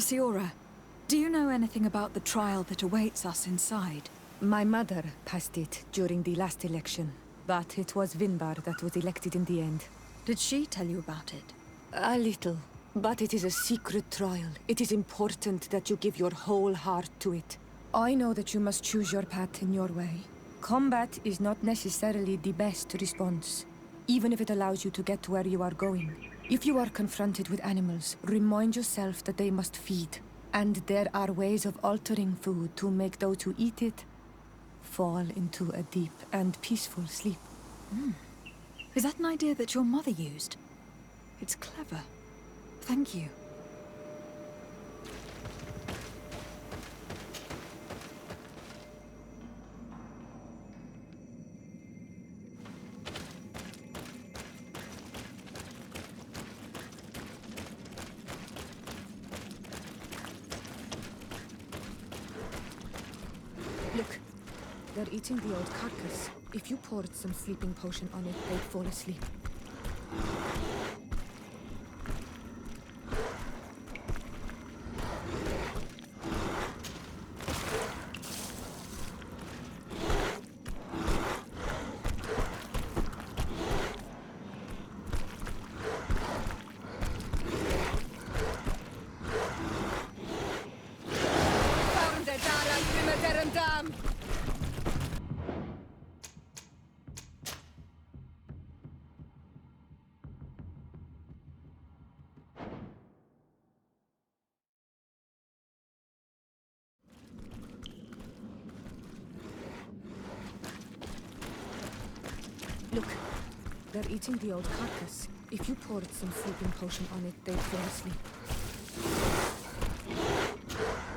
Siora, do you know anything about the trial that awaits us inside? My mother passed it during the last election, but it was Vinbar that was elected in the end. Did she tell you about it? A little, but it is a secret trial. It is important that you give your whole heart to it. I know that you must choose your path in your way. Combat is not necessarily the best response, even if it allows you to get to where you are going. If you are confronted with animals, remind yourself that they must feed. And there are ways of altering food to make those who eat it fall into a deep and peaceful sleep. Is that an idea that your mother used? It's clever. Thank you. Look, they're eating the old carcass. If you poured some sleeping potion on it, they'd fall asleep. Look, they're eating the old carcass. If you poured some sleeping potion on it, they'd fall asleep.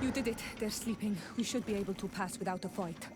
You did it. They're sleeping. We should be able to pass without a fight.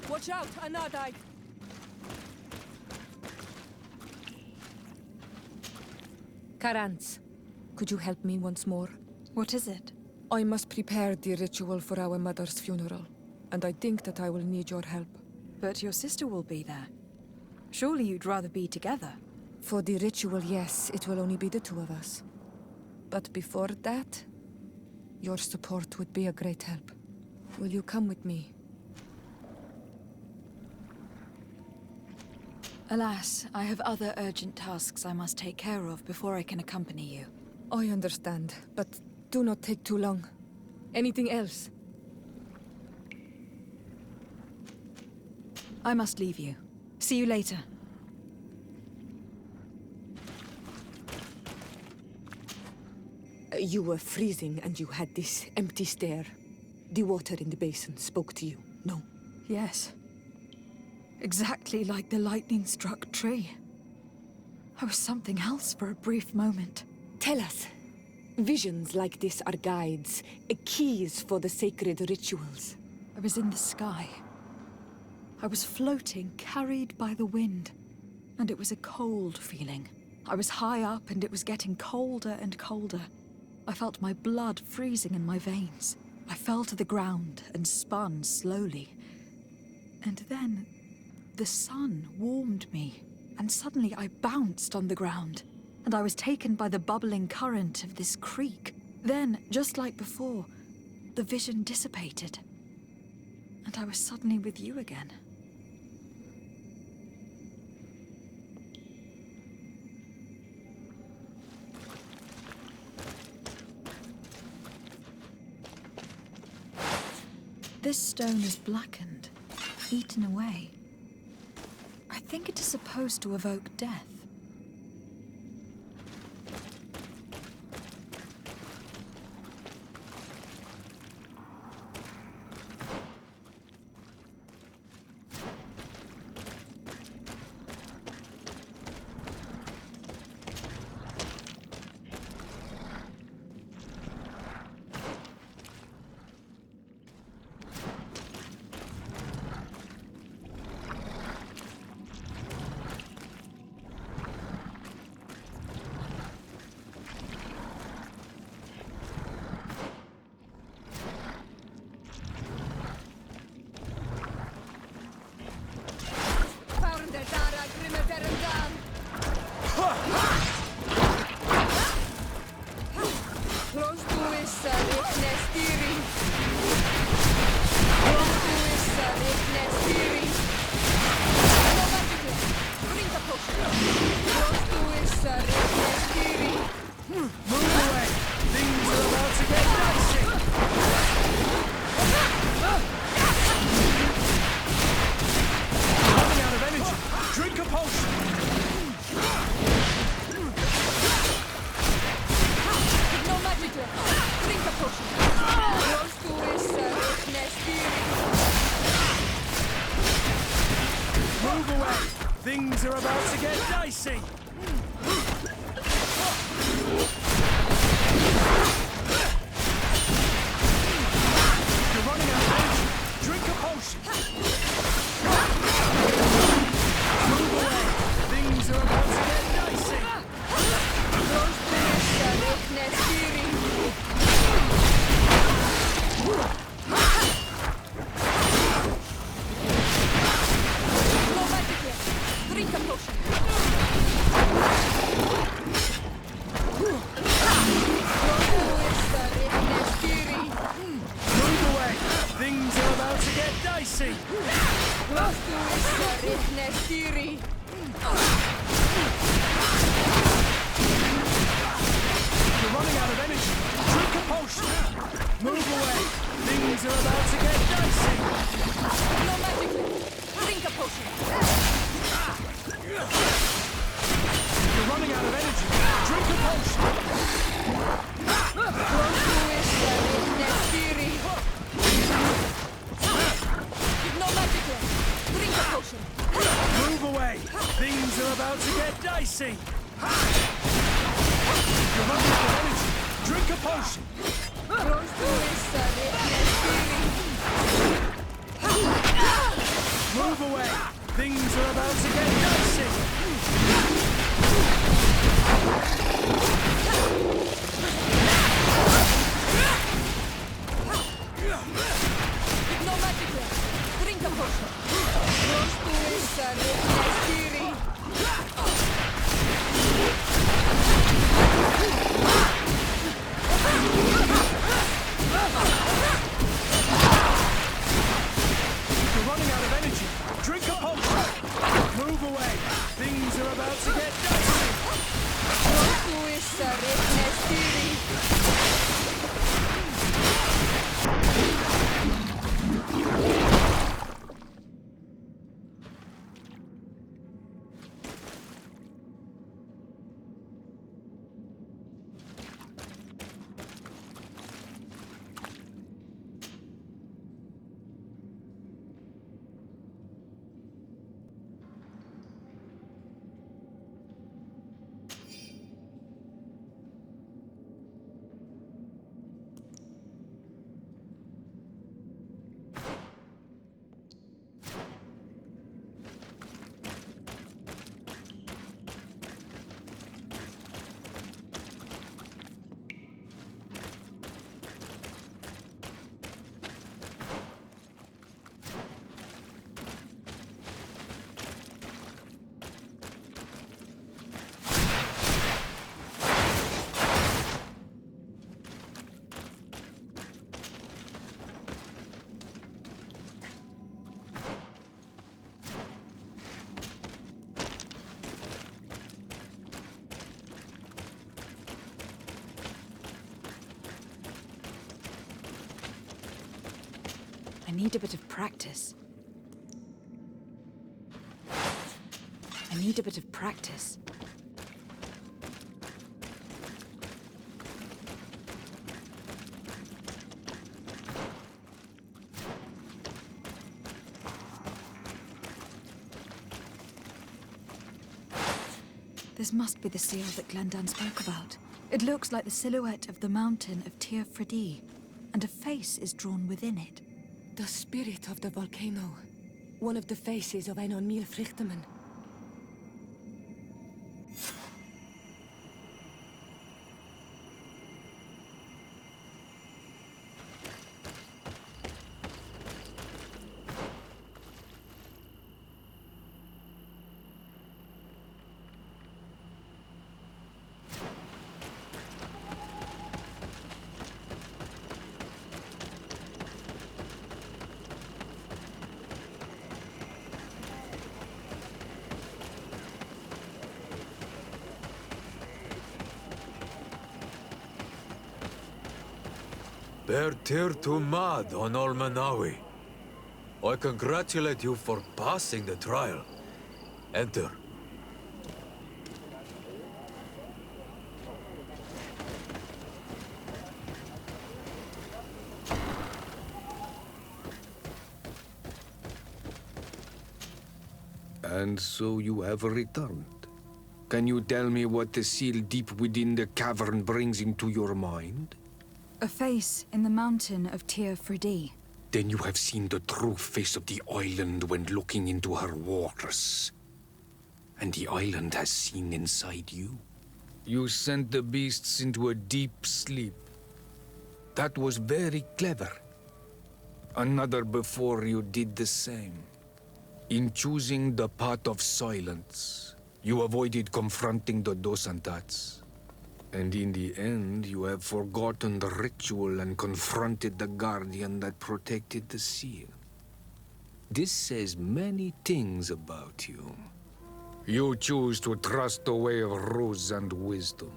Watch out, Anadai! Karantz, could you help me once more? What is it? I must prepare the ritual for our mother's funeral, and I think that I will need your help. But your sister will be there. Surely you'd rather be together. For the ritual, yes, it will only be the two of us. But before that, your support would be a great help. Will you come with me? Alas, I have other urgent tasks I must take care of before I can accompany you. I understand, but do not take too long. Anything else? I must leave you. See you later. You were freezing and you had this empty stare. The water in the basin spoke to you, no? Yes. Exactly like the lightning-struck tree. I was something else for a brief moment. Tell us. Visions like this are guides, keys for the sacred rituals. I was in the sky. I was floating, carried by the wind. And it was a cold feeling. I was high up and it was getting colder and colder. I felt my blood freezing in my veins. I fell to the ground and spun slowly. And then the sun warmed me, and suddenly I bounced on the ground, and I was taken by the bubbling current of this creek. Then, just like before, the vision dissipated, and I was suddenly with you again. This stone is blackened, eaten away. I think it is supposed to evoke death. Things are about to get dicey! You're running out of energy. Drink a potion! Move away! Things are about to get dicey! Drink a potion! Move away! Things are about to get dicey! You're running out of energy. Drink a potion! Move away! Things are about to get dicey! No magic! Drink a potion! You're running out of energy. Drink a potion! No magic! Drink a potion! Move away! Things are about to get dicey! You're running out of energy. Drink a potion! Move away! Things are about to get dicey! No magic! Drink a potion! You're running out of energy. Drink a potion! Move away! Things are about to get dicey! need a bit of practice. I need a bit of practice. This must be the seal that Glendan spoke about. It looks like the silhouette of the mountain of Tir Fredi, and a face is drawn within it. The spirit of the volcano. One of the faces of Einon Mil Frichtemann. Ber tir to mad on Olmanawi. I congratulate you for passing the trial. Enter. And so you have returned. Can you tell me what the seal deep within the cavern brings into your mind? A face in the mountain of Tir Fredi. Then you have seen the true face of the island when looking into her waters. And the island has seen inside you. You sent the beasts into a deep sleep. That was very clever. Another before you did the same. In choosing the path of silence, you avoided confronting the Dosantats. And in the end, you have forgotten the ritual and confronted the guardian that protected the seal. This says many things about you. You choose to trust the way of rules and wisdom.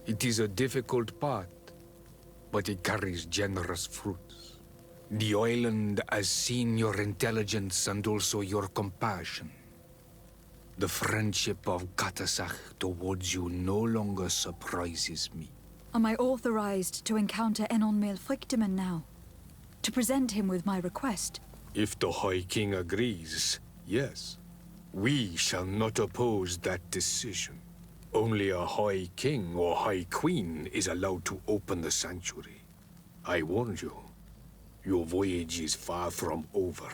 It is a difficult path, but it carries generous fruits. The island has seen your intelligence and also your compassion. The friendship of Katasach towards you no longer surprises me. Am I authorized to encounter Einon Mil Frichtemann now? To present him with my request? If the High King agrees, yes. We shall not oppose that decision. Only a High King or High Queen is allowed to open the sanctuary. I warn you, your voyage is far from over.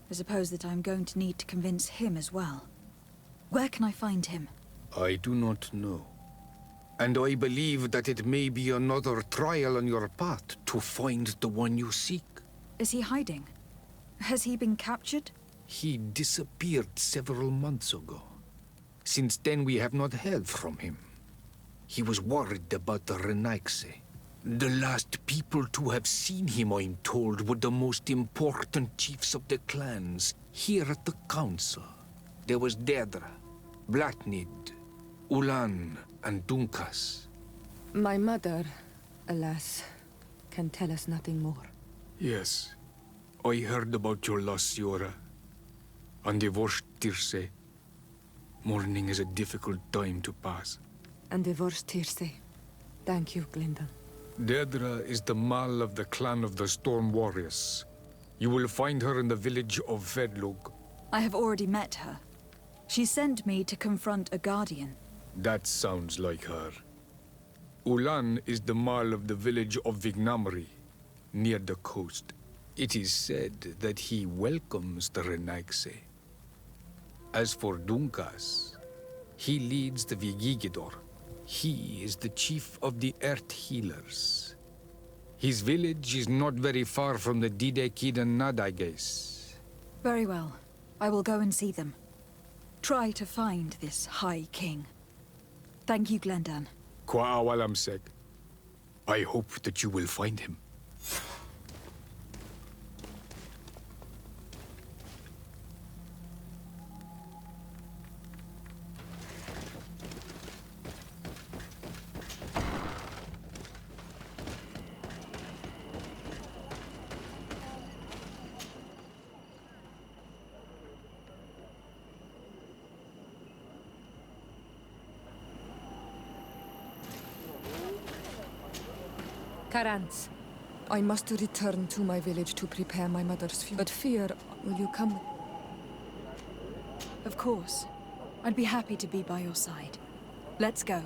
I suppose that I'm going to need to convince him as well. Where can I find him? I do not know. And I believe that it may be another trial on your path to find the one you seek. Is he hiding? Has he been captured? He disappeared several months ago. Since then we have not heard from him. He was worried about the Renaigse. The last people to have seen him, I'm told, were the most important chiefs of the clans here at the council. There was Deirdre, Blatnid, Ulan, and Dunkas. My mother, alas, can tell us nothing more. Yes, I heard about your loss, Siora. And divorced Tirse. Mourning is a difficult time to pass. And divorced Tirse. Thank you, Glendan. Deirdre is the Mal of the clan of the Storm Warriors. You will find her in the village of Vedlug. I have already met her. She sent me to confront a guardian. That sounds like her. Ulan is the Mal of the village of Vignamri, near the coast. It is said that he welcomes the Renaigse. As for Dunkas, he leads the Vigigidor. He is the chief of the Earth Healers. His village is not very far from the Didekid and Nadages. Very well. I will go and see them. Try to find this High King. Thank you, Glendan. Kwa awalamsek. I hope that you will find him. Karans. I must return to my village to prepare my mother's funeral. But fear, will you come? Of course. I'd be happy to be by your side. Let's go.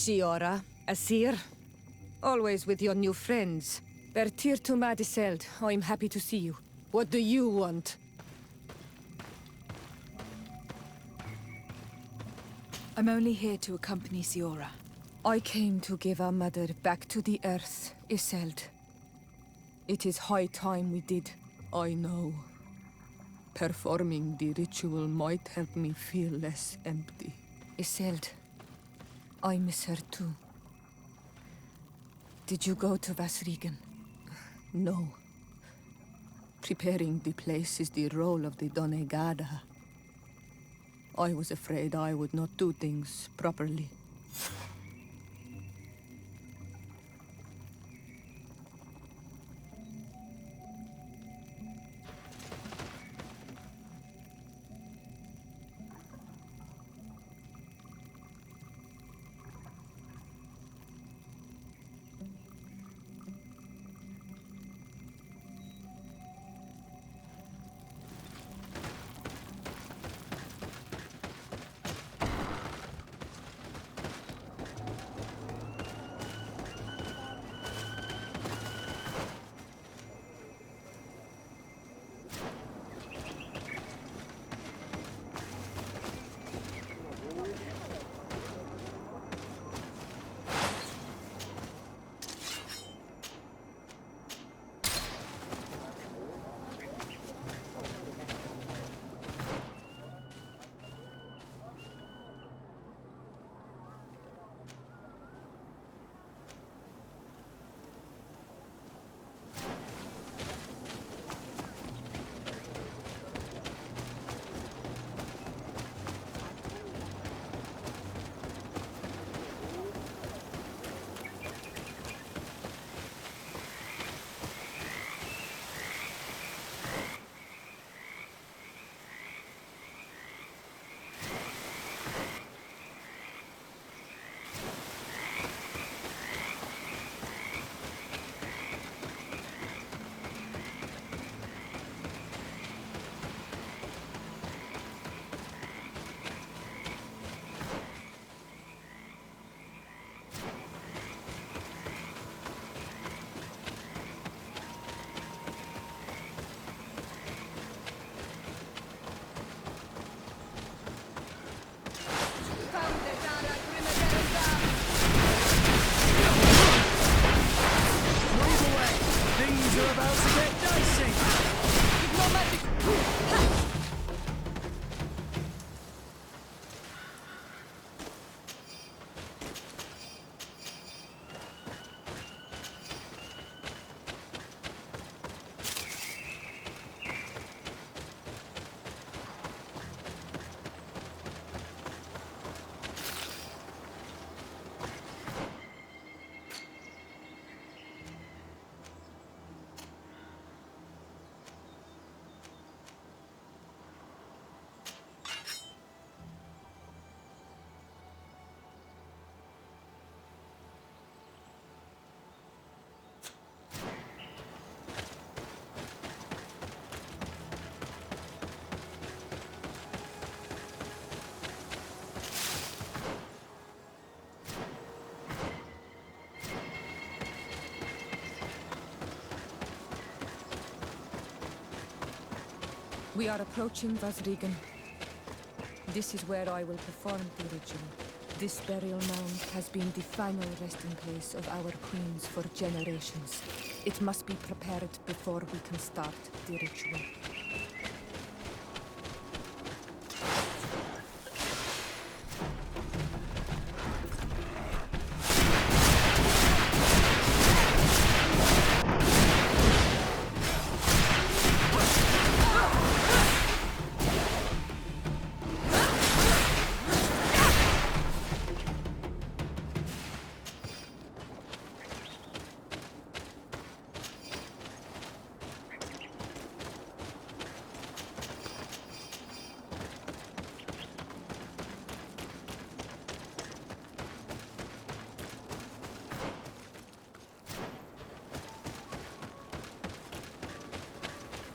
Siora, Asir. Always with your new friends. Bertir to Madiseld. I'm happy to see you. What do you want? I'm only here to accompany Siora. I came to give our mother back to the earth, Iseld. It is high time we did. I know. Performing the ritual might help me feel less empty. Iseld, I miss her too. Did you go to Vasrigan? No. Preparing the place is the role of the Donegada. I was afraid I would not do things properly. We are approaching Vasrigan. This is where I will perform the ritual. This burial mound has been the final resting place of our queens for generations. It must be prepared before we can start the ritual.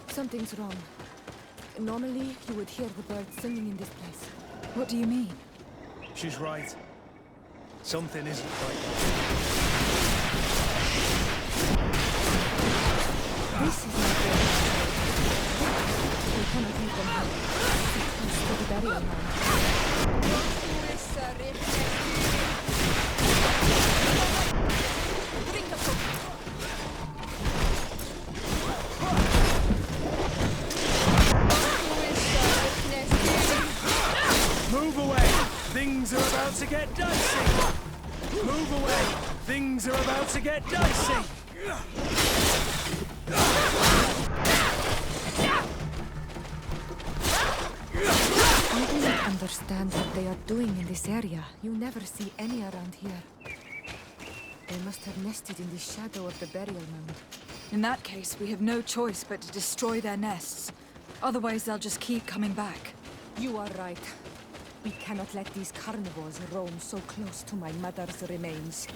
Something's wrong. Normally, you would hear the birds singing in this place. What do you mean? She's right. Something isn't right. This is not good. We cannot leave them here. It's to the burial mound. Move away! Things are about to get dicey! Move away! Things are about to get dicey! I do not understand what they are doing in this area. You never see any around here. They must have nested in the shadow of the burial mound. In that case, we have no choice but to destroy their nests. Otherwise, they'll just keep coming back. You are right. We cannot let these carnivores roam so close to my mother's remains.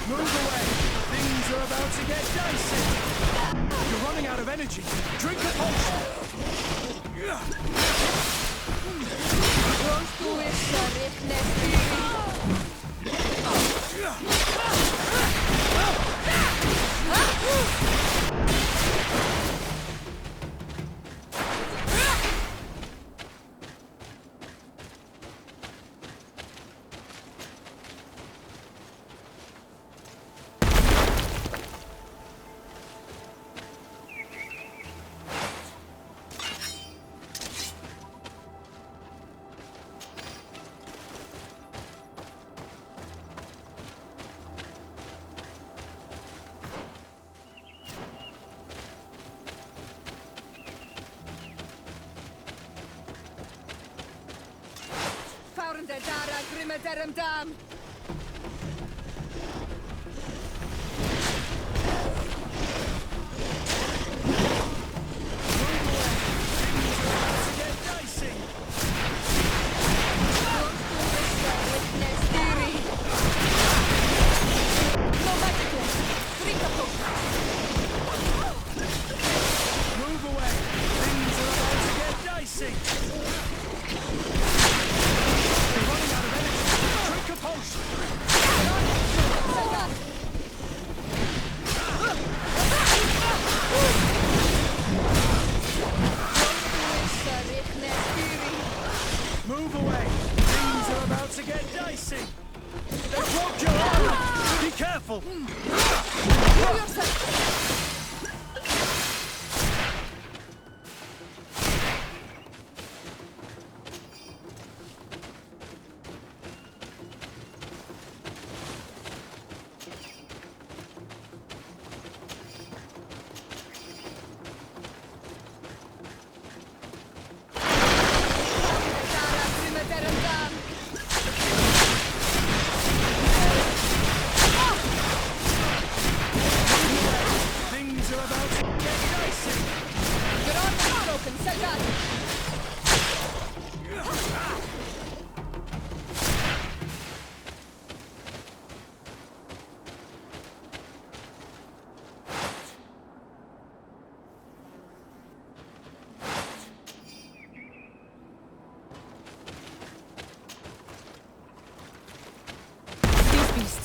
Move away! Things are about to get dicey! You're running out of energy! Drink a potion! Move away! Things are about to get dicey! You're running out of energy! Drink a potion! Move away! Things are about to get dicey! You're running out of energy! Drink a potion! Move away! Things are about to get dicey! They've blocked your armor! Be careful!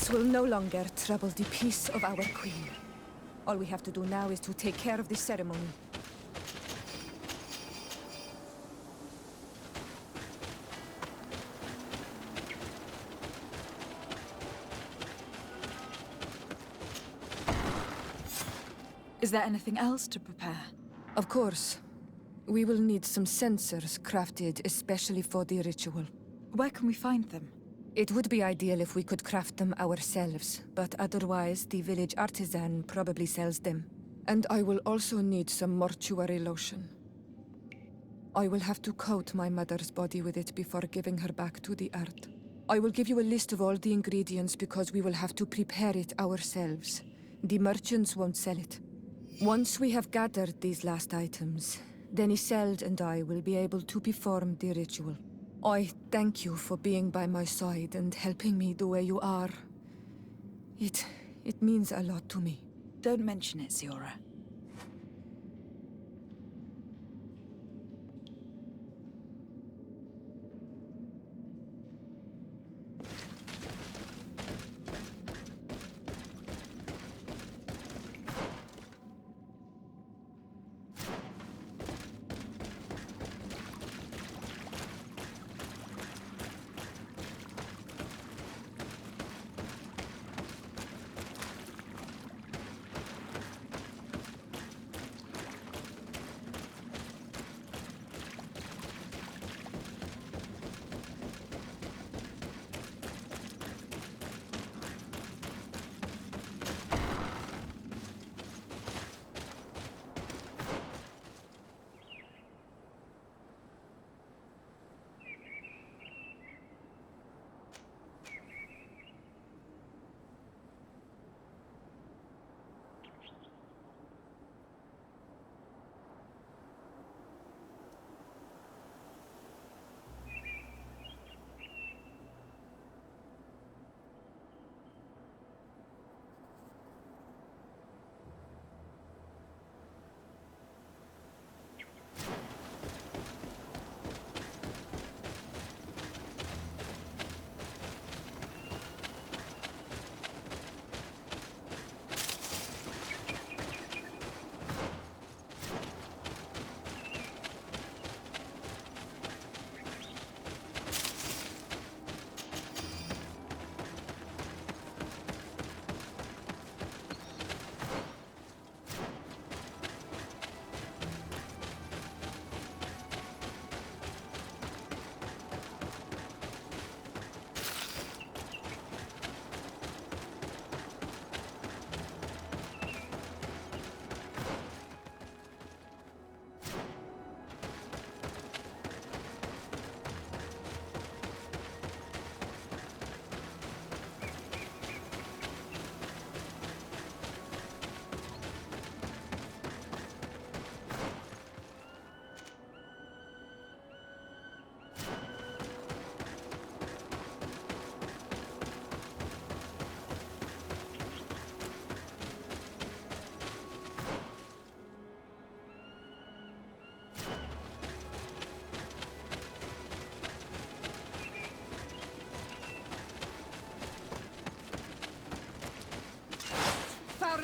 This will no longer trouble the peace of our queen. All we have to do now is to take care of the ceremony. Is there anything else to prepare? Of course. We will need some sensors crafted especially for the ritual. Where can we find them? It would be ideal if we could craft them ourselves, but otherwise the village artisan probably sells them. And I will also need some mortuary lotion. I will have to coat my mother's body with it before giving her back to the earth. I will give you a list of all the ingredients because we will have to prepare it ourselves. The merchants won't sell it. Once we have gathered these last items, then Isolde and I will be able to perform the ritual. I thank you for being by my side and helping me the way you are. It means a lot to me. Don't mention it, Ziora.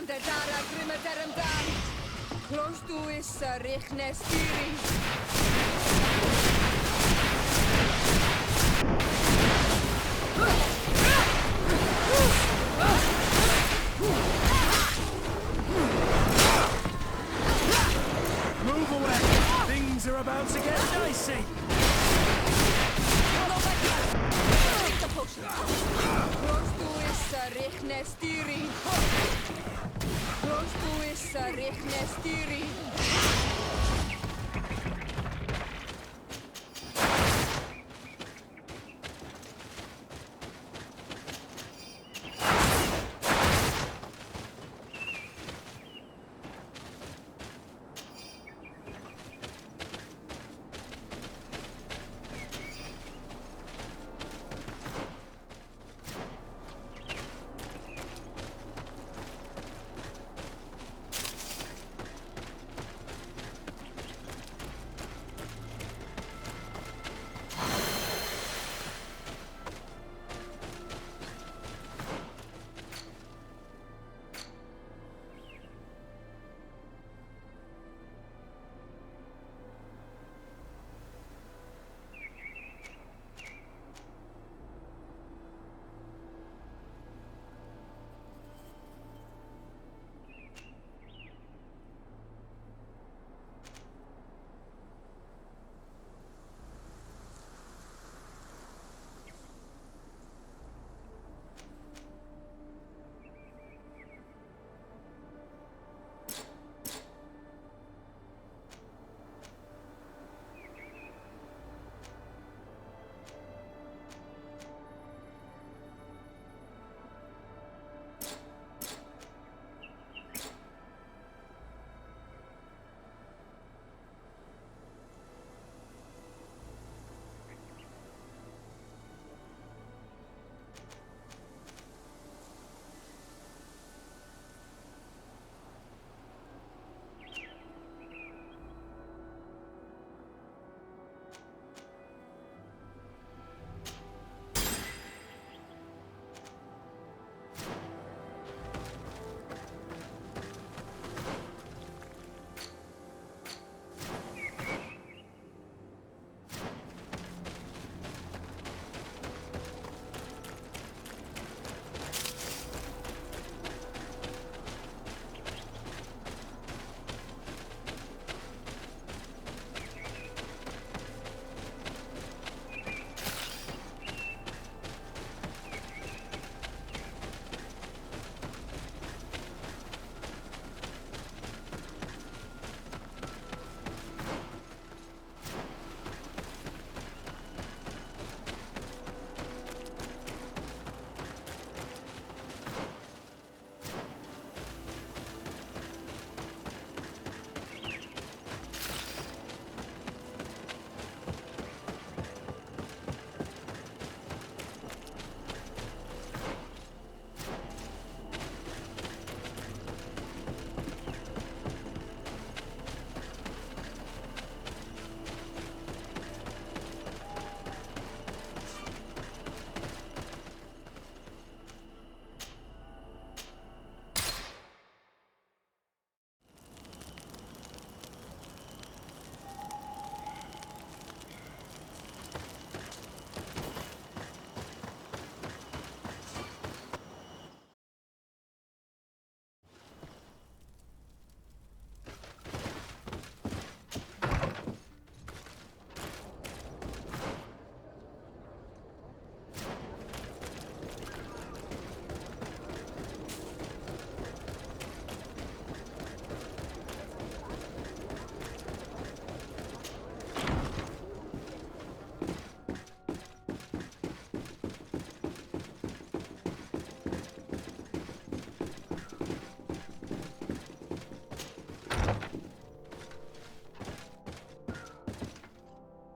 de dara grimme derm dan. Close to is richne sturing. Move away! Things are about to get dicey! Drink the potion. Close to is richne sturing. Close to is richne sturing.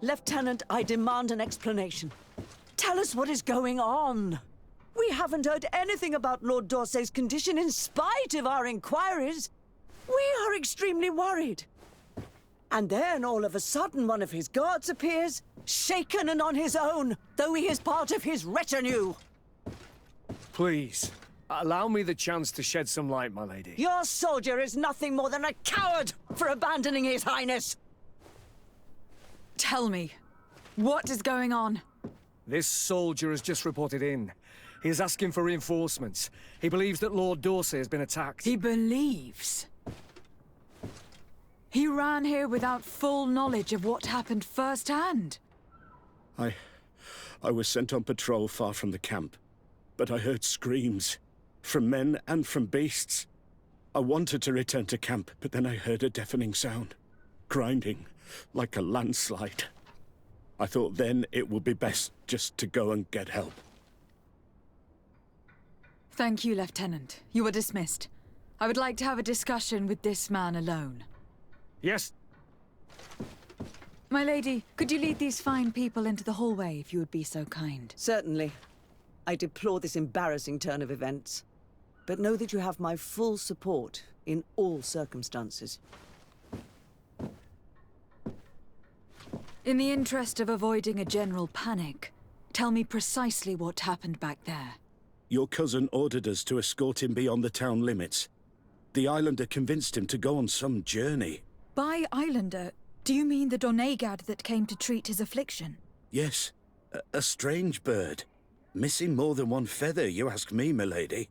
Lieutenant, I demand an explanation. Tell us what is going on. We haven't heard anything about Lord D'Orsay's condition in spite of our inquiries. We are extremely worried. And then, all of a sudden, one of his guards appears, shaken and on his own, though he is part of his retinue. Please, allow me the chance to shed some light, my lady. Your soldier is nothing more than a coward for abandoning his highness. Tell me, what is going on? This soldier has just reported in. He is asking for reinforcements. He believes that Lord D'Orsay has been attacked. He believes. He ran here without full knowledge of what happened firsthand. I was sent on patrol far from the camp, but I heard screams, from men and from beasts. I wanted to return to camp, but then I heard a deafening sound, grinding, like a landslide. I thought then it would be best just to go and get help. Thank you, Lieutenant. You are dismissed. I would like to have a discussion with this man alone. Yes. My lady, could you lead these fine people into the hallway if you would be so kind? Certainly. I deplore this embarrassing turn of events. But know that you have my full support in all circumstances. In the interest of avoiding a general panic, tell me precisely what happened back there. Your cousin ordered us to escort him beyond the town limits. The islander convinced him to go on some journey. By islander, do you mean the Donegad that came to treat his affliction? Yes, a strange bird. Missing more than one feather, you ask me, milady.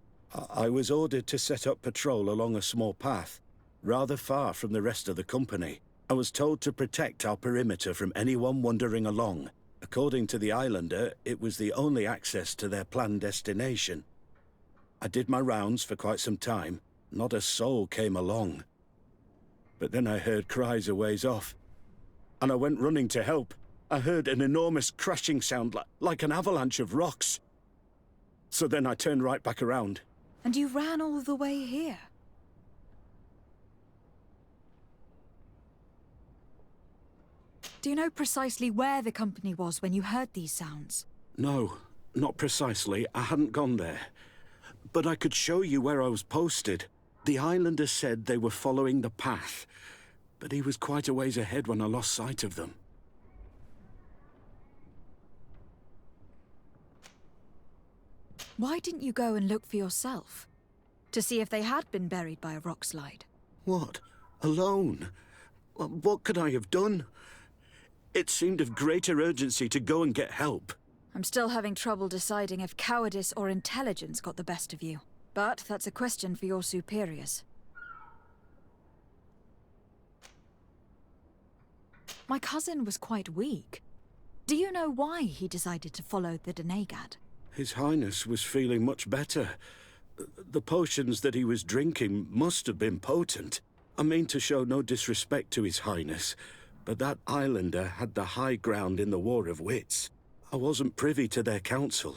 I was ordered to set up patrol along a small path, rather far from the rest of the company. I was told to protect our perimeter from anyone wandering along. According to the islander, it was the only access to their planned destination. I did my rounds for quite some time. Not a soul came along. But then I heard cries a ways off, and I went running to help. I heard an enormous crashing sound like an avalanche of rocks. So then I turned right back around. And you ran all the way here? Do you know precisely where the company was when you heard these sounds? No, not precisely. I hadn't gone there. But I could show you where I was posted. The islander said they were following the path, but he was quite a ways ahead when I lost sight of them. Why didn't you go and look for yourself? To see if they had been buried by a rock slide? What? Alone? What could I have done? It seemed of greater urgency to go and get help. I'm still having trouble deciding if cowardice or intelligence got the best of you. But that's a question for your superiors. My cousin was quite weak. Do you know why he decided to follow the Donegad? His Highness was feeling much better. The potions that he was drinking must have been potent. I mean to show no disrespect to His Highness, but that islander had the high ground in the War of Wits. I wasn't privy to their counsel.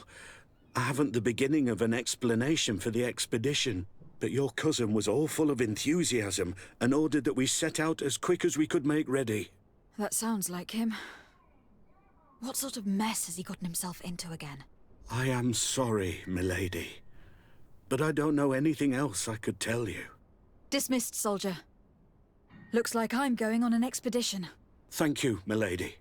I haven't the beginning of an explanation for the expedition, but your cousin was all full of enthusiasm and ordered that we set out as quick as we could make ready. That sounds like him. What sort of mess has he gotten himself into again? I am sorry, milady, but I don't know anything else I could tell you. Dismissed, soldier. Looks like I'm going on an expedition. Thank you, milady.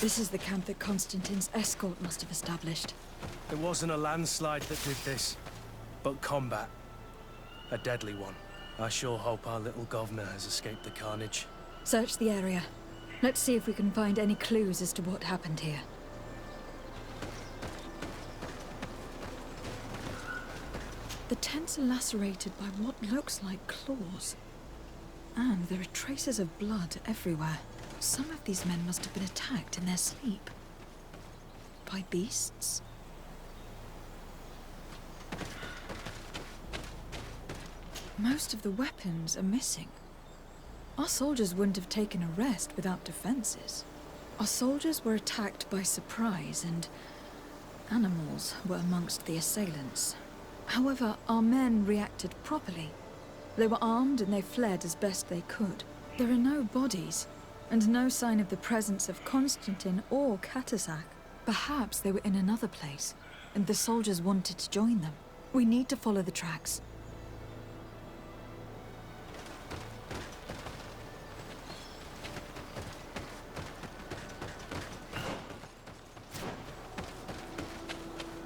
This is the camp that Constantine's escort must have established. It wasn't a landslide that did this, but combat. A deadly one. I sure hope our little governor has escaped the carnage. Search the area. Let's see if we can find any clues as to what happened here. The tents are lacerated by what looks like claws. And there are traces of blood everywhere. Some of these men must have been attacked in their sleep. By beasts? Most of the weapons are missing. Our soldiers wouldn't have taken a rest without defenses. Our soldiers were attacked by surprise, and animals were amongst the assailants. However, our men reacted properly. They were armed and they fled as best they could. There are no bodies, and no sign of the presence of Constantine or Katasak. Perhaps they were in another place, and the soldiers wanted to join them. We need to follow the tracks.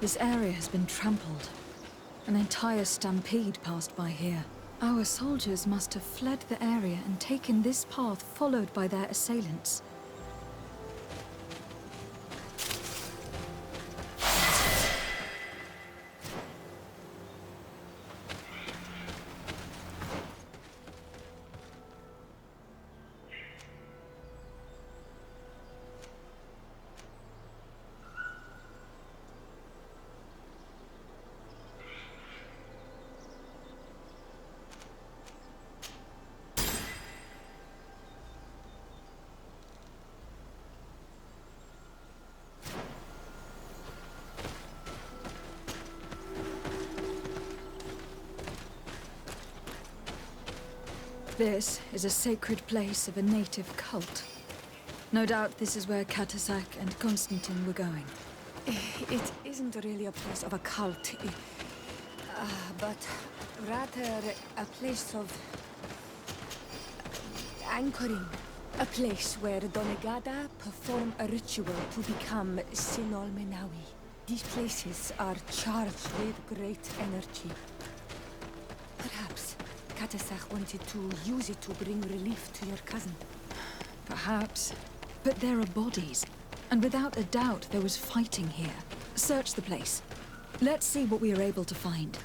This area has been trampled. An entire stampede passed by here. Our soldiers must have fled the area and taken this path followed by their assailants. This is a sacred place of a native cult. No doubt this is where Katasak and Constantine were going. It isn't really a place of a cult, but rather a place of anchoring. A place where Donegada perform a ritual to become Sinol Menawi. These places are charged with great energy. Perhaps Katasak wanted to use it to bring relief to your cousin. Perhaps. But there are bodies. And without a doubt, there was fighting here. Search the place. Let's see what we are able to find.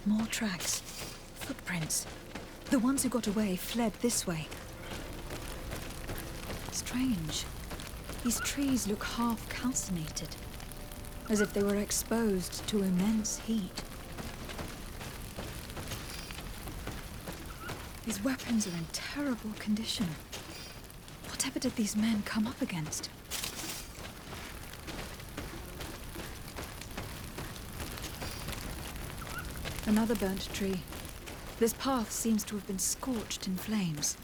More tracks. Footprints. The ones who got away fled this way. Strange. These trees look half calcinated. As if they were exposed to immense heat. These weapons are in terrible condition. Whatever did these men come up against? Another burnt tree. This path seems to have been scorched in flames.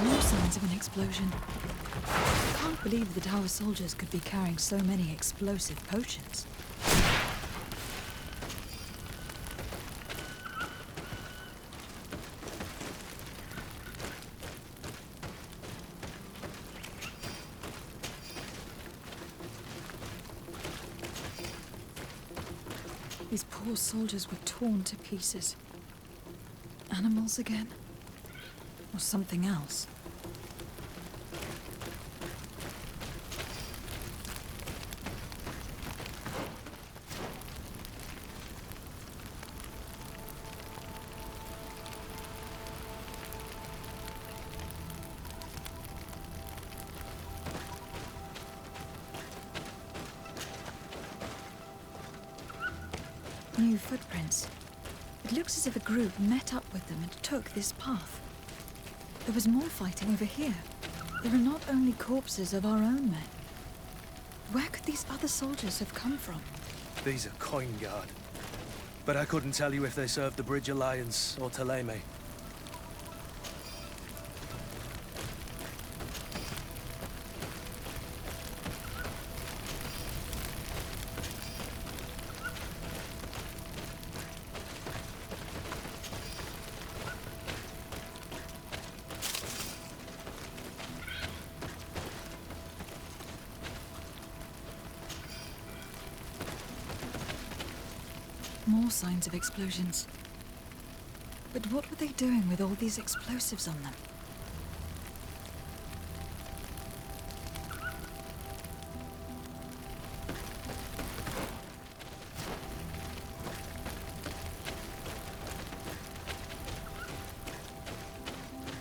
No signs of an explosion. I can't believe that our soldiers could be carrying so many explosive potions. These poor soldiers were torn to pieces. Animals again? Or something else? New footprints. It looks as if a group met up with them and took this path. There was more fighting over here. There are not only corpses of our own men. Where could these other soldiers have come from? These are coin guard. But I couldn't tell you if they served the Bridge Alliance or Teleme. More signs of explosions. But what were they doing with all these explosives on them?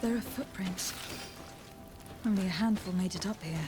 There are footprints. Only a handful made it up here.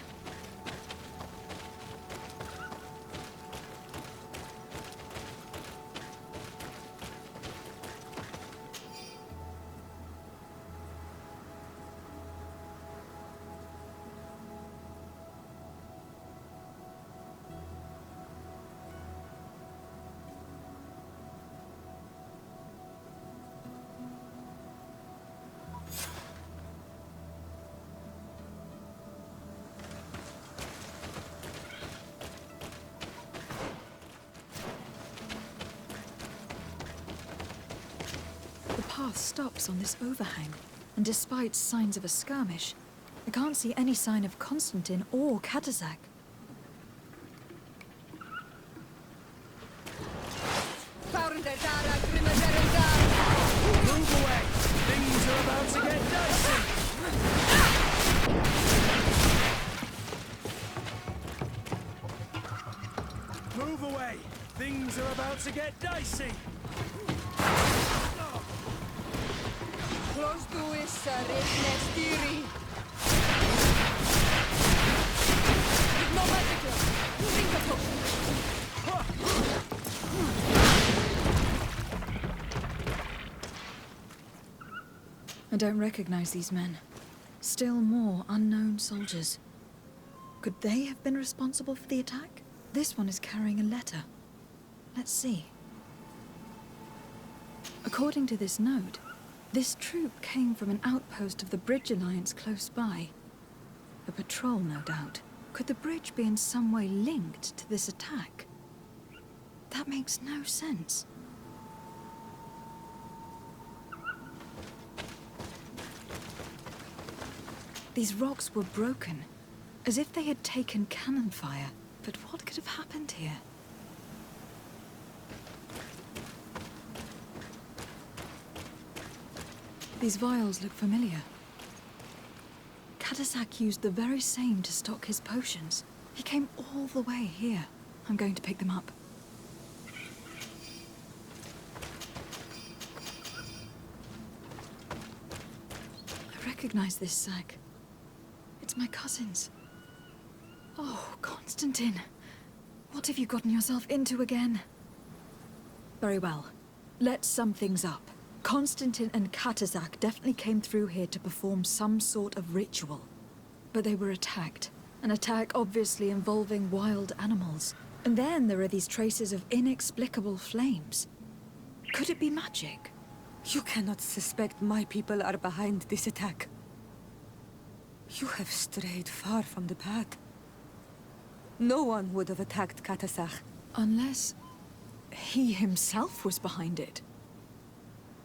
The path stops on this overhang, and despite signs of a skirmish, I can't see any sign of Constantine or Katazak. Move away! Things are about to get dicey! Move away! Things are about to get dicey! I don't recognize these men. Still more unknown soldiers. Could they have been responsible for the attack? This one is carrying a letter. Let's see. According to this note, this troop came from an outpost of the Bridge Alliance close by. A patrol, no doubt. Could the bridge be in some way linked to this attack? That makes no sense. These rocks were broken, as if they had taken cannon fire. But what could have happened here? These vials look familiar. Katazak used the very same to stock his potions. He came all the way here. I'm going to pick them up. I recognize this sack. It's my cousin's. Oh, Constantine. What have you gotten yourself into again? Very well. Let's sum things up. Constantine and Katazak definitely came through here to perform some sort of ritual. But they were attacked. An attack obviously involving wild animals. And then there are these traces of inexplicable flames. Could it be magic? You cannot suspect my people are behind this attack. You have strayed far from the path. No one would have attacked Katazak. Unless he himself was behind it.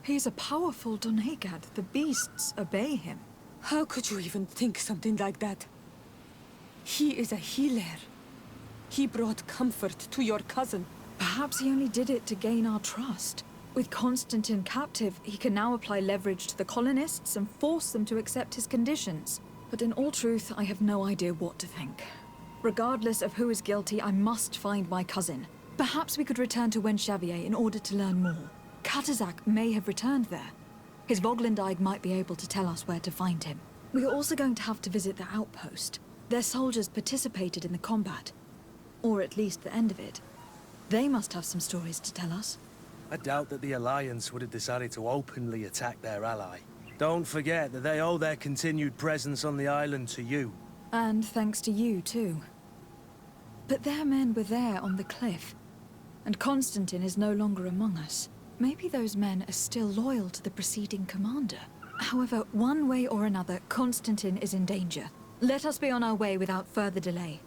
He is a powerful Donegad. The beasts obey him. How could you even think something like that? He is a healer. He brought comfort to your cousin. Perhaps he only did it to gain our trust. With Constantine captive, he can now apply leverage to the colonists and force them to accept his conditions. But in all truth, I have no idea what to think. Regardless of who is guilty, I must find my cousin. Perhaps we could return to Wenxavier in order to learn more. Katazak may have returned there. His Voglendyke might be able to tell us where to find him. We are also going to have to visit the outpost. Their soldiers participated in the combat. Or at least the end of it. They must have some stories to tell us. I doubt that the Alliance would have decided to openly attack their ally. Don't forget that they owe their continued presence on the island to you. And thanks to you, too. But their men were there on the cliff. and Constantine is no longer among us. Maybe those men are still loyal to the preceding commander. However, one way or another, Constantine is in danger. Let us be on our way without further delay.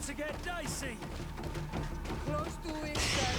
To get dicey. Close to it, sir.